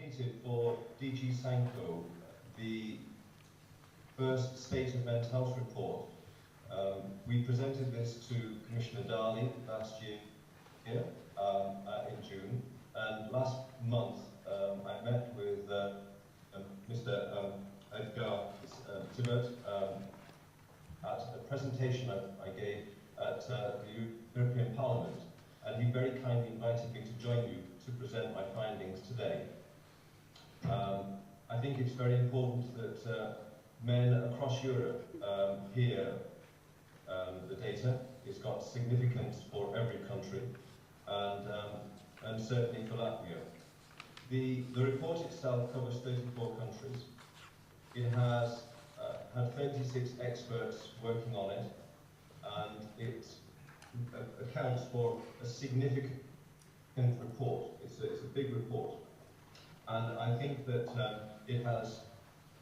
completed for DG Sanko the first State of Men's Health report. We presented this to Commissioner Dali last year in June, and last month I met with Mr. Edgar Tibbert at a presentation I gave at the European Parliament, and he very kindly invited me to join you to present my findings today. I think it's very important that men across Europe hear the data. It's got significance for every country, and certainly for Latvia. The report itself covers 34 countries. It has had 36 experts working on it, and it accounts for a significant report. It's a big report, and I think that it has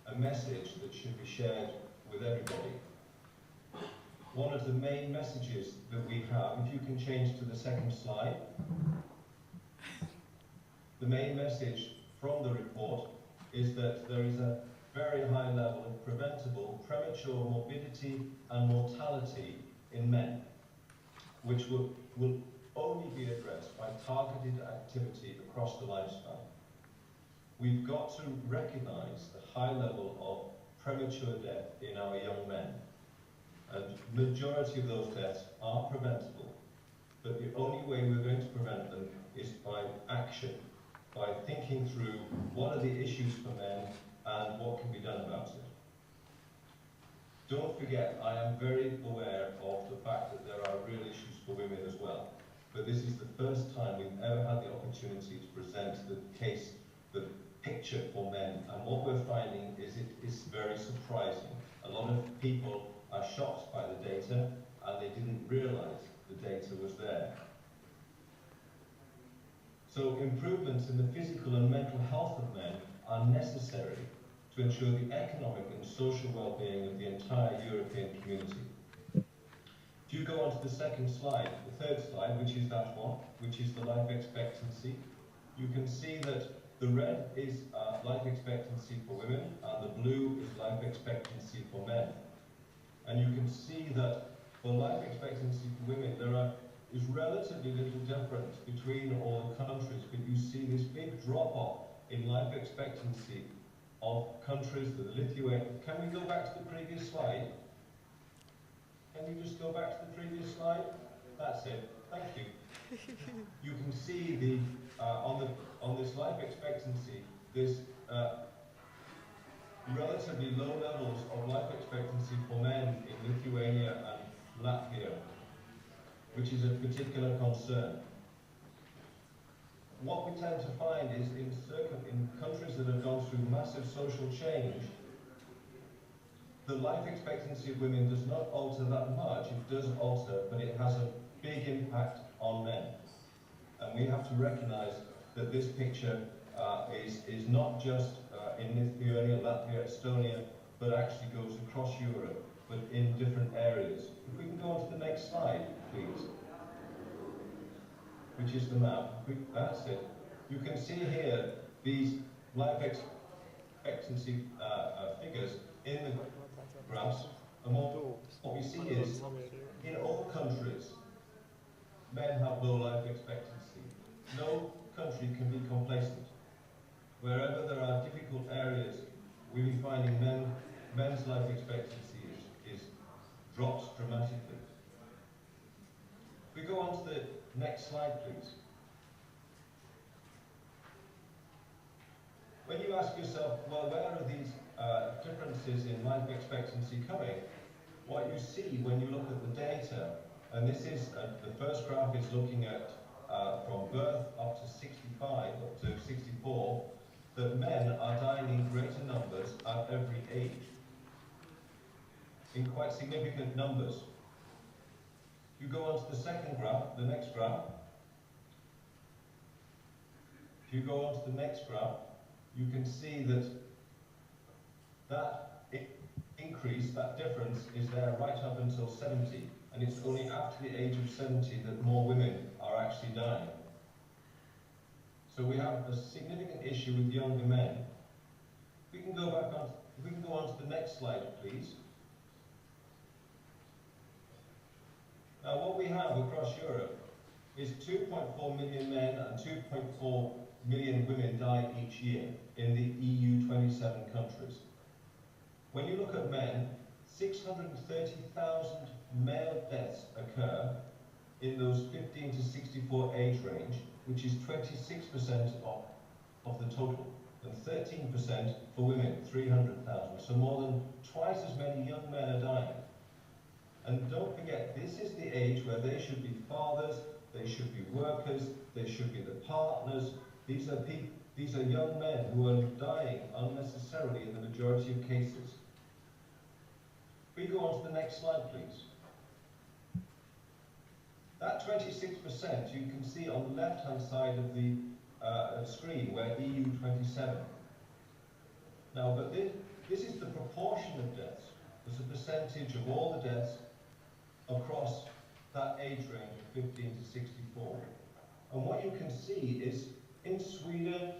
a message that should be shared with everybody. One of the main messages that we have, if you can change to the second slide, the main message from the report is that there is a very high level of preventable premature morbidity and mortality in men, which will only be addressed by targeted activity across the lifespan. We've got to recognise the high level of premature death in our young men, and the majority of those deaths are preventable, but the only way we're going to prevent them is by action, by thinking through what are the issues for men and what can be done about it. Don't forget, I am very aware of the fact that there are real issues for women as well, but this is the first time we've ever had the opportunity to present the case, the picture for men, and what we're finding is it is very surprising. A lot of people are shocked by the data, and they didn't realise the data was there. So improvements in the physical and mental health of men are necessary to ensure the economic and social well-being of the entire European community. If you go on to the second slide, the third slide, which is that one, which is the life expectancy, you can see that the red is life expectancy for women, and the blue is life expectancy for men. And you can see that for life expectancy for women, there is relatively little difference between all the countries, but you see this big drop-off in life expectancy of countries that Lithuania. Can we go back to the previous slide? Can you just go back to the previous slide? That's it. Thank you. You can see the on this life expectancy, there's relatively low levels of life expectancy for men in Lithuania and Latvia, which is a particular concern. What we tend to find is in countries that have gone through massive social change, the life expectancy of women does not alter that much. It does alter, but it has a big impact on men. And we have to recognise that this picture is not just in Lithuania, Latvia, Estonia, but actually goes across Europe, but in different areas. If we can go on to the next slide, please, which is the map. That's it. You can see here these life expectancy figures in the graphs, and what we see is, in all countries, men have low life expectancy. No country can be complacent. Wherever there are difficult areas, we'll be finding men's life expectancy is drops dramatically. If we go on to the next slide, please. When you ask yourself, well, where are these differences in life expectancy coming? What you see when you look at the data, and this is, the first graph is looking at from birth up to 65, up to 64, that men are dying in greater numbers at every age, in quite significant numbers. You go on to the second graph, the next graph. If you go on to the next graph, you can see that increase, that difference is there right up until 70, and it's only after the age of 70 that more women are actually dying. So we have a significant issue with younger men. If we can go on to the next slide, please. Now, what we have across Europe is 2.4 million men and 2.4 million women die each year in the EU 27 countries. When you look at men, 630,000 male deaths occur in those 15 to 64 age range, which is 26% of the total, and 13% for women, 300,000. So more than twice as many young men are dying. And don't forget, this is the age where they should be fathers, they should be workers, they should be the partners. These are young men who are dying unnecessarily in the majority of cases. If we go on to the next slide, please. That 26% you can see on the left-hand side of the screen, where EU 27. Now, but this is the proportion of deaths. There's a percentage of all the deaths across that age range of 15 to 64. And what you can see is in Sweden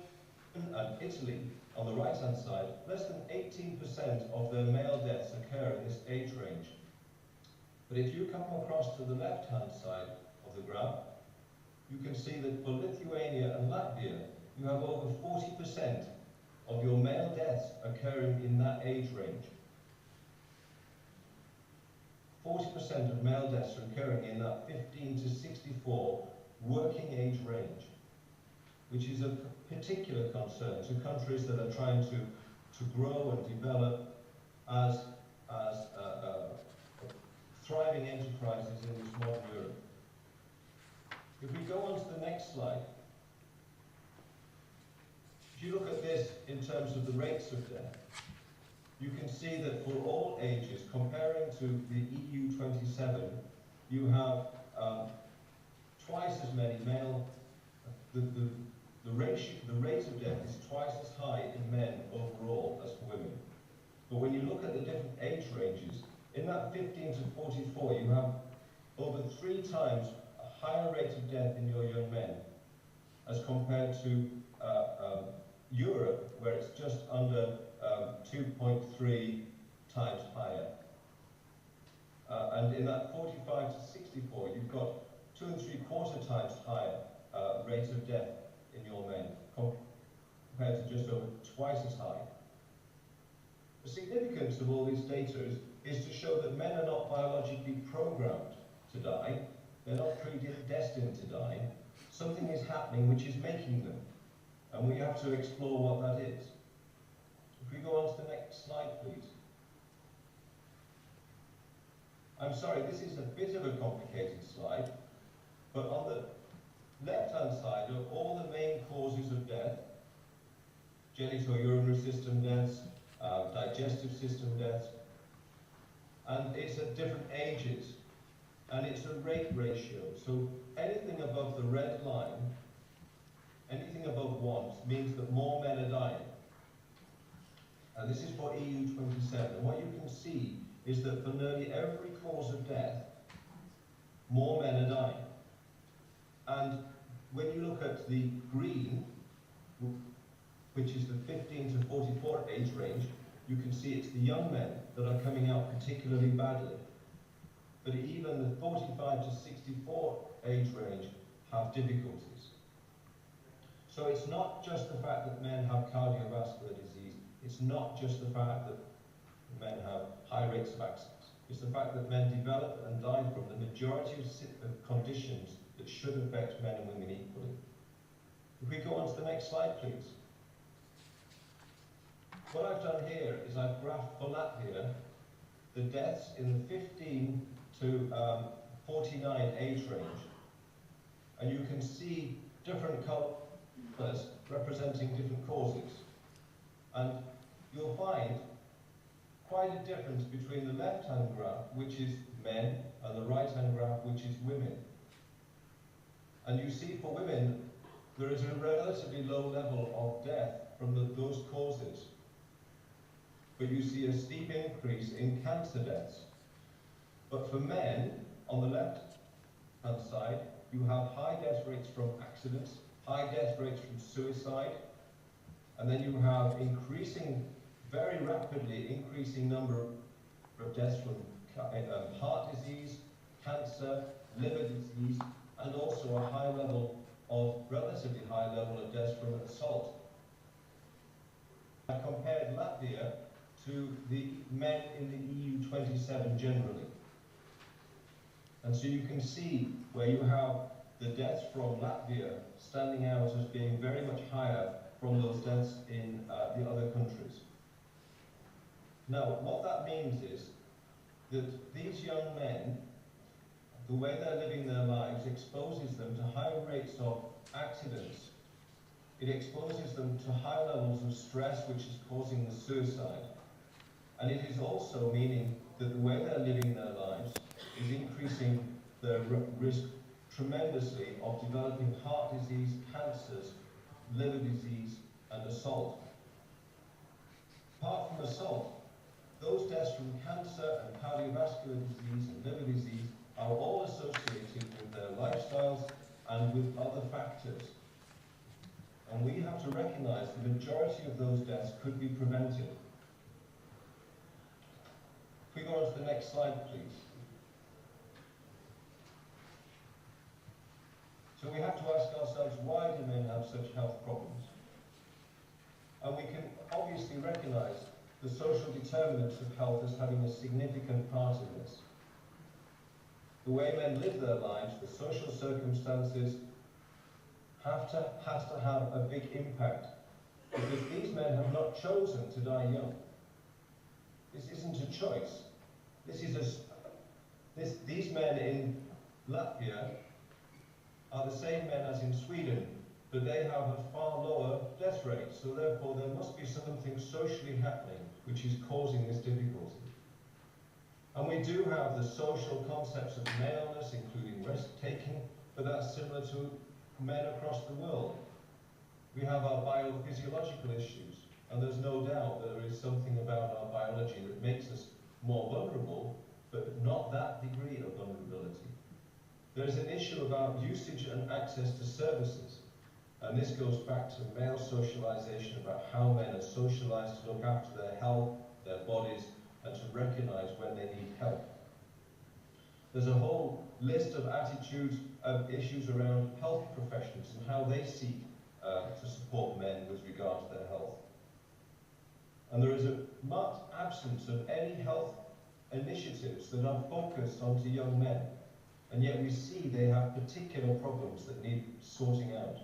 and Italy, on the right-hand side, less than 18% of their male deaths occur in this age range. But if you come across to the left-hand side of the graph, you can see that for Lithuania and Latvia, you have over 40% of your male deaths occurring in that age range. 40% of male deaths are occurring in that 15 to 64 working age range, which is a particular concern to countries that are trying to grow and develop as thriving enterprises in this modern Europe. If we go on to the next slide, if you look at this in terms of the rates of death, you can see that for all ages, comparing to the EU 27, you have twice as many male, the rate of death is twice as high in men overall as for women. But when you look at the different age ranges, in that 15 to 44, you have over 3 times a higher rate of death in your young men as compared to Europe, where it's just under 2.3 times higher. And in that 45 to 64, you've got 2 3/4 times higher rate of death in your men, compared to just over twice as high. The significance of all this data is to show that men are not biologically programmed to die. They're not predestined to die. Something is happening which is making them. And we have to explore what that is. If we go on to the next slide, please. I'm sorry, this is a bit of a complicated slide, but on the left-hand side are all the main causes of death: genitourinary system deaths, digestive system deaths, and it's at different ages, and it's a rate ratio. So anything above the red line, anything above 1, means that more men are dying. And this is for EU 27. What you can see is that for nearly every cause of death, more men are dying. And when you look at the green, which is the 15 to 44 age range, you can see it's the young men that are coming out particularly badly. But even the 45 to 64 age range have difficulties. So it's not just the fact that men have cardiovascular disease, it's not just the fact that men have high rates of accidents. It's the fact that men develop and die from the majority of conditions that should affect men and women equally. If we go on to the next slide, please. What I've done here is I've graphed for Latvia the deaths in the 15 to 49 age range. And you can see different colours representing different causes. And you'll find quite a difference between the left-hand graph, which is men, and the right-hand graph, which is women. And you see for women, there is a relatively low level of death from those causes. But you see a steep increase in cancer deaths. But for men, on the left-hand side, you have high death rates from accidents, high death rates from suicide, and then you have very rapidly increasing number of deaths from heart disease, cancer, liver disease, and also a relatively high level of deaths from assault. I compared Latvia to the men in the EU 27 generally. And so you can see where you have the deaths from Latvia standing out as being very much higher from those deaths in the other countries. Now, what that means is that these young men, the way they're living their lives exposes them to higher rates of accidents. It exposes them to high levels of stress, which is causing the suicide. And it is also meaning that the way they're living their lives is increasing their risk tremendously of developing heart disease, cancers, liver disease, and assault. Apart from assault, those deaths from cancer and cardiovascular disease and liver disease are all associated with their lifestyles and with other factors. And we have to recognize the majority of those deaths could be prevented. If we go on to the next slide, please. So we have to ask ourselves, why do men have such health problems? And we can obviously recognize the social determinants of health as having a significant part in this. The way men live their lives, the social circumstances, has to have a big impact, because these men have not chosen to die young. This isn't a choice. These men in Latvia are the same men as in Sweden, but they have a far lower death rate, so therefore there must be something socially happening which is causing this difficulty. And we do have the social concepts of maleness, including risk-taking, but that's similar to men across the world. We have our biophysiological issues, and there's no doubt that there is something about our biology that makes us more vulnerable, but not that degree of vulnerability. There's an issue about usage and access to services, and this goes back to male socialization, about how men are socialized to look after their health, their bodies, and to recognize when they need help. There's a whole list of attitudes of issues around health professions and how they seek to support men with regard to their health. And there is a marked absence of any health initiatives that are focused onto young men, and yet we see they have particular problems that need sorting out.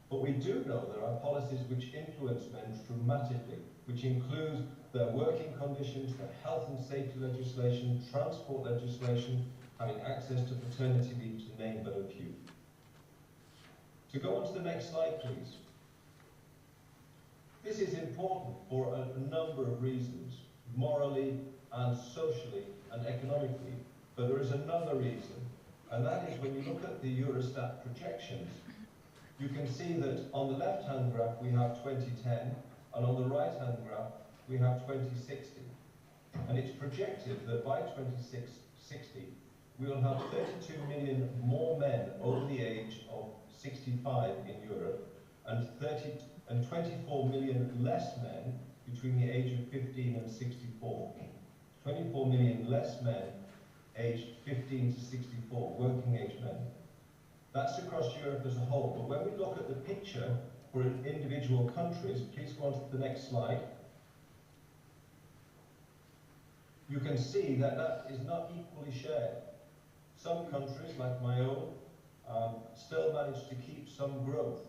But we do know there are policies which influence men dramatically, which include their working conditions, their health and safety legislation, transport legislation, having access to paternity leave, to name but a few. To go on to the next slide, please. This is important for a number of reasons, morally and socially and economically, but there is another reason, and that is when you look at the Eurostat projections, you can see that on the left-hand graph we have 2010, and on the right-hand graph we have 2060. And it's projected that by 2060 we will have 32 million more men over the age of 65 in Europe, and 24 million less men between the age of 15 and 64. 24 million less men aged 15 to 64, working age men. That's across Europe as a whole. But when we look at the picture for individual countries, please go on to the next slide. You can see that that is not equally shared. Some countries, like my own, still manage to keep some growth.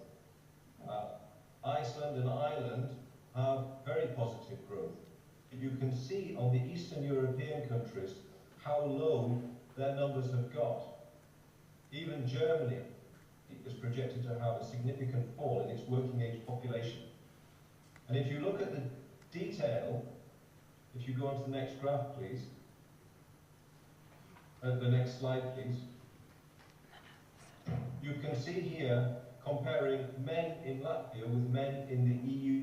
Iceland and Ireland have very positive growth. You can see on the Eastern European countries how low their numbers have got. Even Germany is projected to have a significant fall in its working age population. And if you look at the detail, if you go on to the next graph, please, the next slide, please, you can see here comparing men in Latvia with men in the EU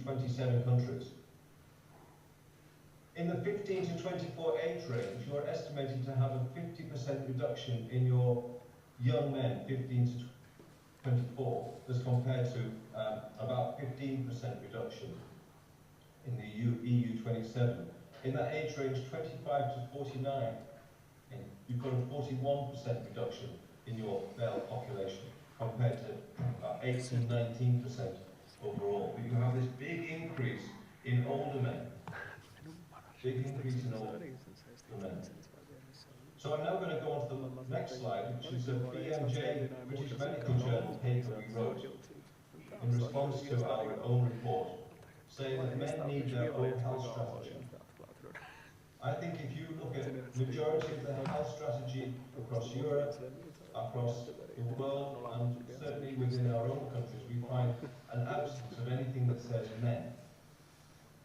27 countries. In the 15 to 24 age range, you're estimating to have a 50% reduction in your young men, 15 to 24 as compared to about 15% reduction in the EU 27. In that age range, 25 to 49, you've got a 41% reduction in your male population compared to 18, 19% overall. But you have this big increase in older men. Big increase in older men. So I'm now going to go on to the next slide, which is a BMJ, British Medical Journal paper we wrote in response to our own report, saying that men need their own health strategy. I think if you look at the majority of the health strategy across Europe, across the world, and certainly within our own countries, we find an absence of anything that says men.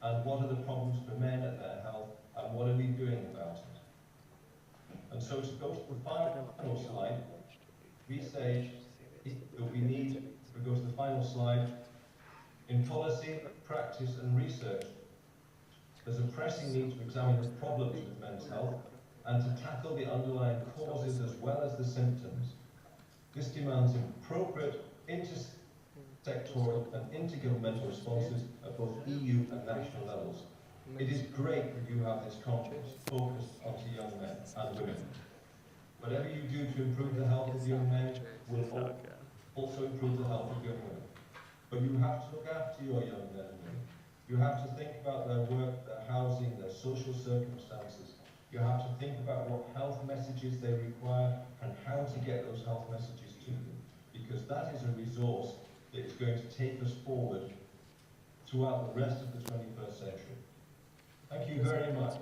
And what are the problems for men at their health, and what are we doing about it? And so to go to the final slide, we say that we need, if we go to the final slide, in policy, practice and research, there's a pressing need to examine the problems with men's health and to tackle the underlying causes as well as the symptoms. This demands appropriate intersectoral and intergovernmental responses at both EU and national levels. It is great that you have this conference focused onto young men and women. Whatever you do to improve the health of young men will also improve the health of young women. But you have to look after your young men and women. You have to think about their work, their housing, their social circumstances. You have to think about what health messages they require and how to get those health messages to them. Because that is a resource that is going to take us forward throughout the rest of the 21st century. Thank you very much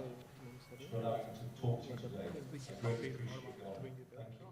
for allowing me to talk to you today. I greatly appreciate your honor. Thank you.